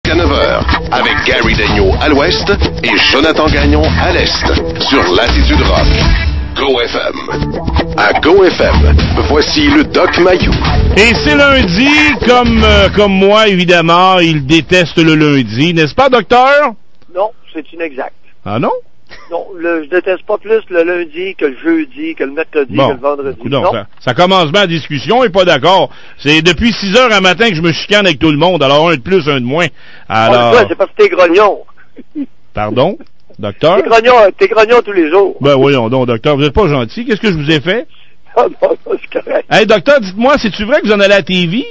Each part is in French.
jusqu'à 9h avec Gary Daigneault à l'ouest et Jonathan Gagnon à l'est sur Latitude Rock. Go FM. À Go FM, voici le Doc Mayou. Et c'est lundi, comme moi, évidemment, il déteste le lundi, n'est-ce pas, docteur? Non, c'est inexact. Ah non? Non, je déteste pas plus le lundi que le jeudi, que le mercredi, que le vendredi. Non, ça commence bien la discussion, et pas d'accord. C'est depuis 6 heures un matin que je me chicane avec tout le monde, alors un de plus, un de moins. Alors... c'est parce que t'es grognon. Pardon? Docteur? T'es grognon tous les jours. Ben voyons donc, docteur, vous êtes pas gentil. Qu'est-ce que je vous ai fait? Ah non, c'est correct. Hey, docteur, dites-moi, c'est-tu vrai que vous en allez à la TV?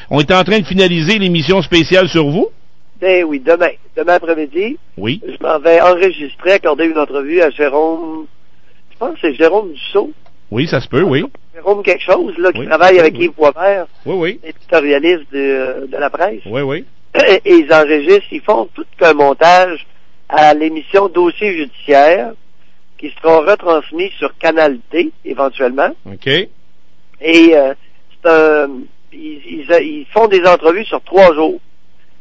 On est en train de finaliser l'émission spéciale sur vous? Ben oui, demain après-midi. Oui. Je m'en vais enregistrer, accorder une entrevue à Jérôme, je pense que c'est Jérôme Dussault. Oui, ça se peut, oui. Jérôme quelque chose, là, qui travaille avec Yves Boisvert. Oui. Éditorialiste de la presse. Oui. Et ils enregistrent, ils font tout un montage à l'émission Dossier judiciaire qui sera retransmis sur Canal D, éventuellement. OK. Et ils font des entrevues sur 3 jours.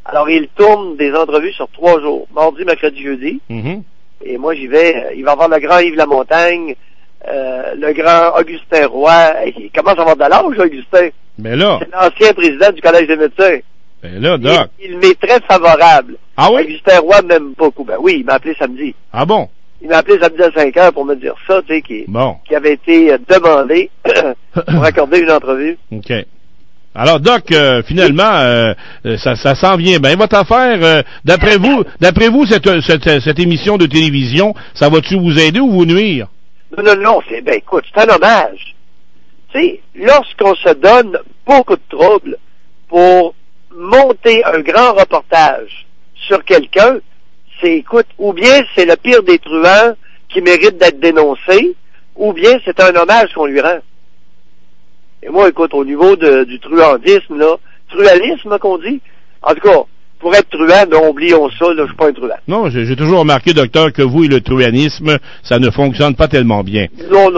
Alors, ils tournent des entrevues sur 3 jours. Mardi, mercredi, jeudi. Mm-hmm. Et moi, j'y vais. Il va y avoir le grand Yves Lamontagne, le grand Augustin Roy. Il commence à avoir de l'âge, Augustin. Mais là... C'est l'ancien président du Collège des médecins. Ben là, Doc. Il m'est très favorable. Ah oui? Augustin Roy m'aime beaucoup. Ben oui, il m'a appelé samedi. Ah bon? Il m'a appelé samedi à 5 heures pour me dire ça, tu sais, qui avait été demandé pour accorder une entrevue. OK. Alors, Doc, finalement, ça s'en vient bien. Votre affaire, d'après vous, cette émission de télévision, ça va-tu vous aider ou vous nuire? Non, écoute, c'est un hommage. Tu sais, lorsqu'on se donne beaucoup de troubles pour monter un grand reportage sur quelqu'un, écoute, ou bien c'est le pire des truands qui mérite d'être dénoncé, ou bien c'est un hommage qu'on lui rend. Et moi, écoute, au niveau du truandisme, là, trualisme qu'on dit, en tout cas, pour être truand, non, oublions ça, là, je suis pas un truand. Non, j'ai toujours remarqué, docteur, que vous et le truanisme, ça ne fonctionne pas tellement bien. Non.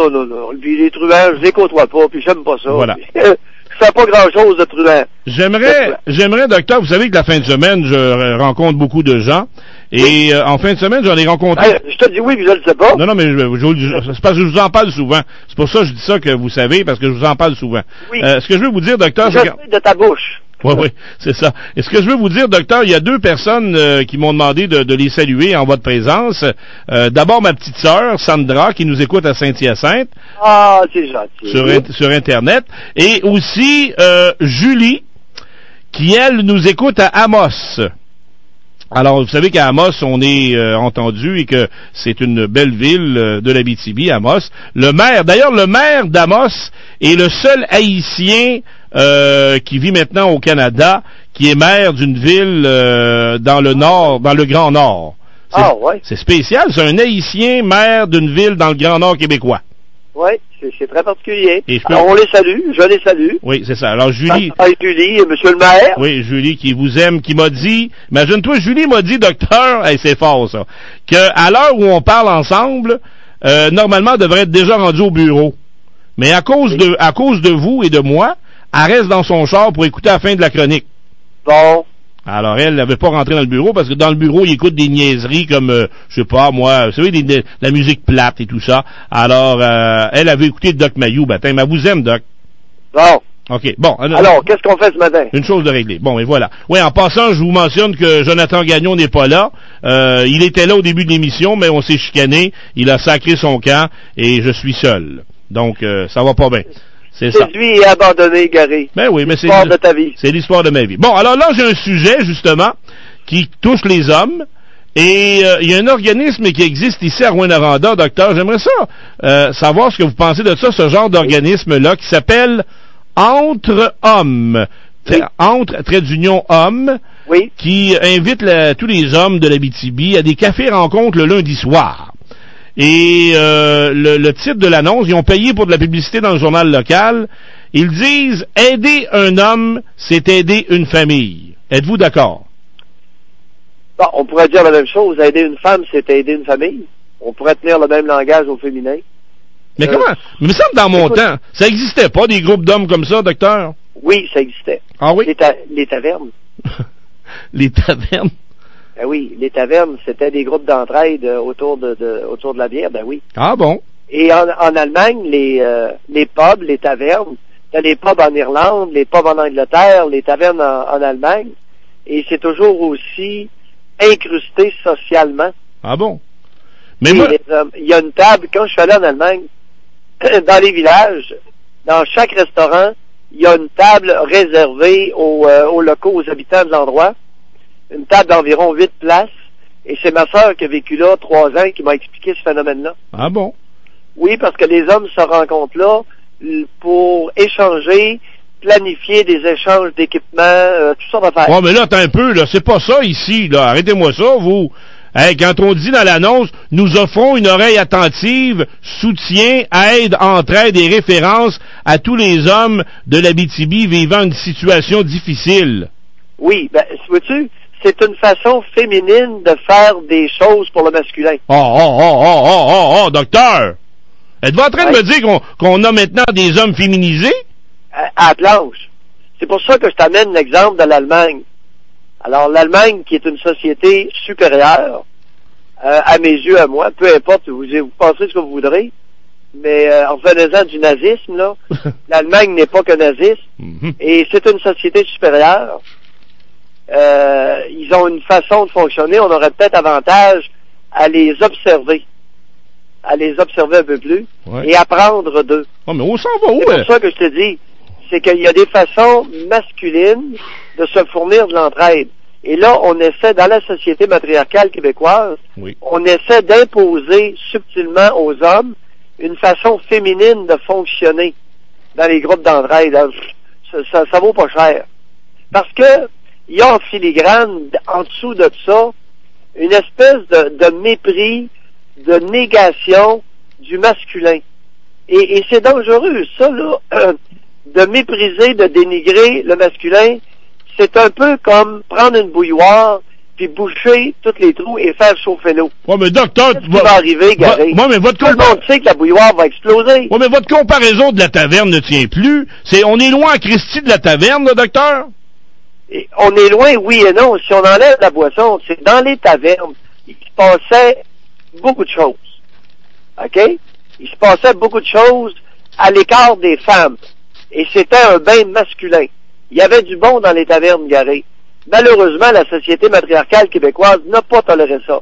Puis les truands, je les côtoie pas, puis j'aime pas ça. Voilà. Puis, je fais pas grand-chose de truand. J'aimerais, docteur, vous savez que la fin de semaine, je rencontre beaucoup de gens, et en fin de semaine, j'en ai rencontré... je te dis oui, puis je le sais pas. Non, mais c'est parce que je vous en parle souvent. C'est pour ça que je dis ça que vous savez, parce que je vous en parle souvent. Oui. Ce que je veux vous dire, docteur... Je sais de ta bouche. Oui, c'est ça. Et ce que je veux vous dire, docteur, il y a 2 personnes qui m'ont demandé de les saluer en votre présence. D'abord, ma petite sœur, Sandra, qui nous écoute à Saint-Hyacinthe. Ah, c'est gentil. Sur Internet. Et aussi, Julie, qui, elle, nous écoute à Amos. Alors, vous savez qu'à Amos, on est entendu et que c'est une belle ville de l'Abitibi, Amos. Le maire d'Amos est le seul Haïtien qui vit maintenant au Canada, qui est maire d'une ville dans le nord, dans le Grand Nord. C'est spécial, c'est un Haïtien maire d'une ville dans le Grand Nord québécois. Oui, c'est très particulier. Alors, on les salue, je les salue. Oui, c'est ça. Alors, Julie... Julie, monsieur le maire. Oui, Julie qui vous aime, qui m'a dit... Imagine-toi, Julie m'a dit, docteur, c'est fort ça, qu'à l'heure où on parle ensemble, normalement, elle devrait être déjà rendue au bureau. Mais à cause de vous et de moi, elle reste dans son char pour écouter la fin de la chronique. Bon. Alors, elle n'avait pas rentré dans le bureau, parce que dans le bureau, il écoute des niaiseries comme, je sais pas, moi, vous savez, de la musique plate et tout ça. Alors, elle avait écouté Doc Mayou, mais elle vous aime, Doc. Bon. OK, bon. Alors, qu'est-ce qu'on fait ce matin? Une chose de réglée. Bon, et voilà. Oui, en passant, je vous mentionne que Jonathan Gagnon n'est pas là. Il était là au début de l'émission, mais on s'est chicané. Il a sacré son camp, et je suis seul. Donc, ça va pas bien. C'est ça. Lui est abandonné, Gary. Ben oui, mais c'est l'histoire de ta vie. C'est l'histoire de ma vie. Bon, alors là, j'ai un sujet, justement, qui touche les hommes. Et il y a un organisme qui existe ici à Rouyn-Noranda, docteur. J'aimerais ça savoir ce que vous pensez de ça, ce genre d'organisme-là, qui s'appelle Entre Hommes. Oui. Entre, trait d'union Hommes. Oui. Qui invite tous les hommes de l'Abitibi à des cafés-rencontres le lundi soir. Et le titre de l'annonce, ils ont payé pour de la publicité dans le journal local. Ils disent « Aider un homme, c'est aider une famille ». Êtes-vous d'accord? Bon, on pourrait dire la même chose. Aider une femme, c'est aider une famille. On pourrait tenir le même langage au féminin. Mais comment? Il me semble dans mon temps, ça n'existait pas des groupes d'hommes comme ça, docteur? Oui, ça existait. Ah oui? Les tavernes. Les tavernes? Ben oui, les tavernes, c'était des groupes d'entraide autour de la bière, ben oui. Ah bon? Et en Allemagne, les pubs, les tavernes, t'as les pubs en Irlande, les pubs en Angleterre, les tavernes en Allemagne, et c'est toujours aussi incrusté socialement. Ah bon? Mais et moi... il y a une table, quand je suis allé en Allemagne, dans les villages, dans chaque restaurant, il y a une table réservée aux locaux, aux habitants de l'endroit, une table d'environ 8 places, et c'est ma sœur qui a vécu là 3 ans qui m'a expliqué ce phénomène-là. Ah bon? Oui, parce que les hommes se rencontrent là pour échanger, planifier des échanges d'équipements, toutes sortes d'affaires. Ouais, mais là, attends un peu, là, c'est pas ça ici, là. Arrêtez-moi ça, vous. Hey, quand on dit dans l'annonce, nous offrons une oreille attentive, soutien, aide, entraide et référence à tous les hommes de l'Abitibi vivant une situation difficile. Oui, ben, vois-tu, c'est une façon féminine de faire des choses pour le masculin. Oh, docteur! Êtes-vous en train de me dire qu'on a maintenant des hommes féminisés? À la planche. C'est pour ça que je t'amène l'exemple de l'Allemagne. Alors, l'Allemagne, qui est une société supérieure, à mes yeux, à moi, peu importe, vous pensez ce que vous voudrez, mais en venant du nazisme, là, l'Allemagne n'est pas que naziste, et c'est une société supérieure. Ils ont une façon de fonctionner, on aurait peut-être avantage à les observer un peu plus, et apprendre d'eux. Oh, mais on s'en va où? C'est pour ça que je te dis, c'est qu'il y a des façons masculines de se fournir de l'entraide. Et là, on essaie, dans la société matriarcale québécoise, on essaie d'imposer subtilement aux hommes une façon féminine de fonctionner dans les groupes d'entraide. Ça vaut pas cher. Parce que il y a en filigrane, en dessous de ça, une espèce de mépris, de négation du masculin. Et c'est dangereux, ça, là, de mépriser, de dénigrer le masculin. C'est un peu comme prendre une bouilloire, puis boucher tous les trous et faire chauffer l'eau. Ouais, mais docteur... Qu'est-ce qui va arriver, Gary? Ouais, mais tout le monde sait que la bouilloire va exploser. Ouais, mais votre comparaison de la taverne ne tient plus. On est loin en Christie de la taverne, là, docteur? Et on est loin, oui et non. Si on enlève la boisson, c'est dans les tavernes, il se passait beaucoup de choses. OK? Il se passait beaucoup de choses à l'écart des femmes. Et c'était un bain masculin. Il y avait du bon dans les tavernes, Gary. Malheureusement, la société matriarcale québécoise n'a pas toléré ça.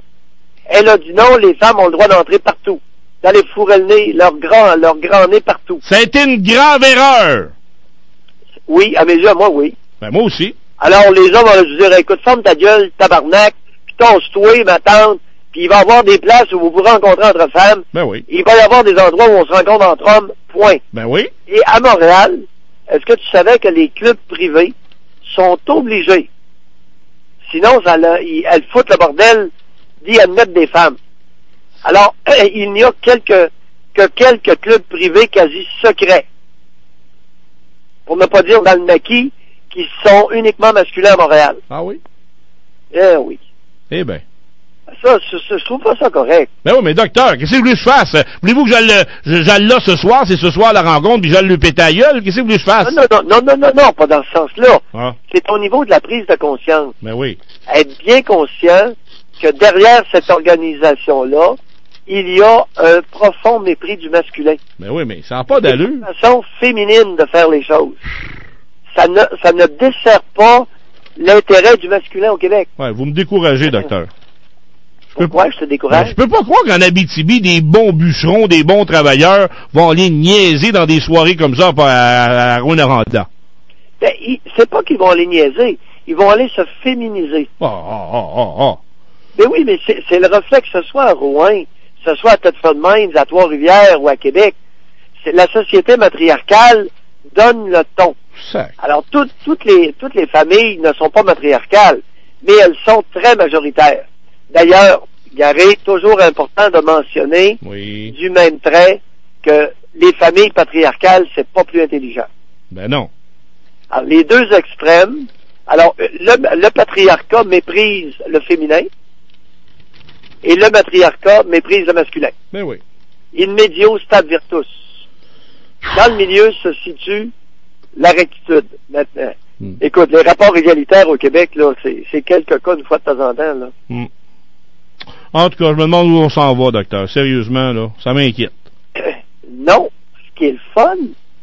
Elle a dit non, les femmes ont le droit d'entrer partout. D'aller fourrer le nez, leur grand nez partout. Ça a été une grave erreur. Oui, à mes yeux, moi, oui. Ben, moi aussi. Alors, les hommes vont se dire, écoute, ferme ta gueule, tabarnak, puis tonce-toi, ma tante, puis il va y avoir des places où vous vous rencontrez entre femmes. Ben oui. Il va y avoir des endroits où on se rencontre entre hommes, point. Ben oui. Et à Montréal, est-ce que tu savais que les clubs privés sont obligés, sinon elles foutent le bordel, d'y admettre des femmes. Alors, il n'y a que quelques clubs privés quasi secrets, pour ne pas dire dans le maquis, qui sont uniquement masculins à Montréal. Ah oui? Eh oui. Eh ben. Ça, je trouve pas ça correct. Ben oui, mais docteur, qu'est-ce que vous voulez que je fasse? Voulez-vous que j'aille là ce soir, c'est ce soir la rencontre, puis j'aille le péter à gueule? Qu'est-ce que vous voulez que je fasse? Non, pas dans ce sens-là. Ah. C'est au niveau de la prise de conscience. Ben oui. Être bien conscient que derrière cette organisation-là, il y a un profond mépris du masculin. Ben oui, mais ça n'a pas d'allure. C'est une façon féminine de faire les choses. Ça ne dessert pas l'intérêt du masculin au Québec. Ouais, vous me découragez, docteur. Pourquoi je te décourage? Ben, je peux pas croire qu'en Abitibi, des bons bûcherons, des bons travailleurs vont aller niaiser dans des soirées comme ça à Rouyn-Noranda. Ben, c'est pas qu'ils vont aller niaiser. Ils vont aller se féminiser. Ben oui, mais c'est le reflet que ce soit à Rouyn, que ce soit à Thetford Mines, à Trois-Rivières ou à Québec. La société matriarcale donne le ton. Alors, toutes les familles ne sont pas matriarcales, mais elles sont très majoritaires. D'ailleurs, Gary, toujours important de mentionner, du même trait, que les familles patriarcales, c'est pas plus intelligent. Ben non. Alors, les deux extrêmes, alors, le patriarcat méprise le féminin, et le matriarcat méprise le masculin. Ben oui. In medio stat virtus. Dans le milieu se situe la rectitude. Écoute, les rapports égalitaires au Québec, là, c'est quelques cas une fois de temps en temps, là. En tout cas, je me demande où on s'en va, docteur. Sérieusement, là, ça m'inquiète. Non. Ce qui est le fun,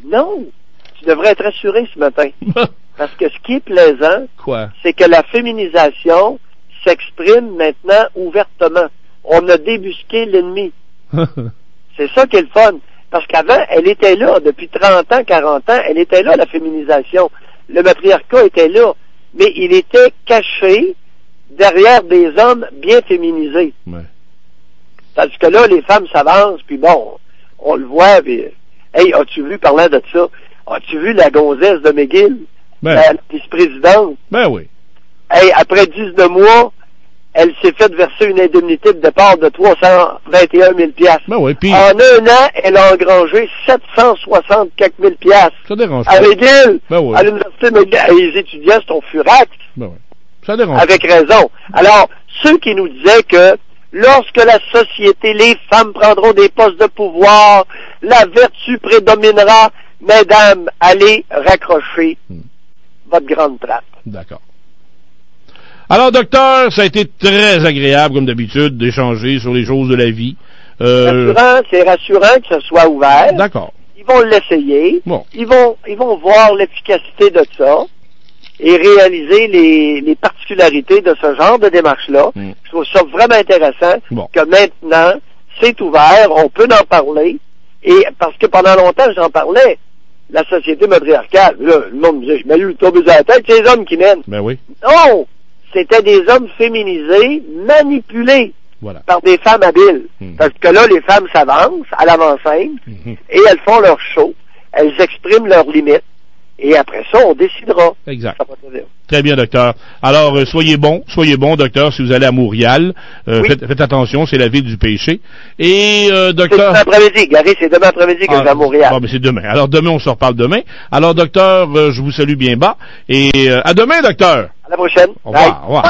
non. Tu devrais être rassuré ce matin. Parce que ce qui est plaisant, c'est que la féminisation s'exprime maintenant ouvertement. On a débusqué l'ennemi. C'est ça qui est le fun. Parce qu'avant, elle était là, depuis 30 ans, 40 ans, elle était là, la féminisation. Le matriarcat était là. Mais il était caché derrière des hommes bien féminisés. Ouais. Parce que là, les femmes s'avancent, puis bon, on le voit, puis... Hey, as-tu vu, parlant de ça, as-tu vu la gonzesse de McGill? La vice-présidente? Ben oui. Hey, après 19 mois, elle s'est fait verser une indemnité de départ de 321 000 $. Ben oui, puis... En un an, elle a engrangé 760 quelques mille $. Ça dérange à McGill, ben oui. à l'université McGill, les étudiants sont furax. Ben oui. Ça dérange avec raison. Alors, ceux qui nous disaient que lorsque la société, les femmes prendront des postes de pouvoir, la vertu prédominera, mesdames, allez raccrocher votre grande trappe. D'accord. Alors, docteur, ça a été très agréable, comme d'habitude, d'échanger sur les choses de la vie. C'est rassurant que ce soit ouvert. D'accord. Ils vont l'essayer. Bon. Ils vont voir l'efficacité de ça et réaliser les particularités de ce genre de démarche-là. Je trouve ça vraiment intéressant que maintenant, c'est ouvert, on peut en parler, et parce que pendant longtemps, j'en parlais, la société matriarcale, là, le monde me disait, je mets le top à la tête, c'est les hommes qui mènent. Ben oui. Non! C'était des hommes féminisés, manipulés par des femmes habiles. Parce que là, les femmes s'avancent à l'avant-scène, et elles font leur show, elles expriment leurs limites, et après ça, on décidera. Exact. Très bien, docteur. Alors, soyez bon, docteur, si vous allez à Montréal. Faites attention, c'est la ville du péché. Et, docteur... C'est demain après-midi, Gary, c'est demain après-midi que je vais à Montréal. Bon, mais c'est demain. Alors, demain, on se reparle demain. Alors, docteur, je vous salue bien bas. Et à demain, docteur. À la prochaine. Au revoir. Au revoir.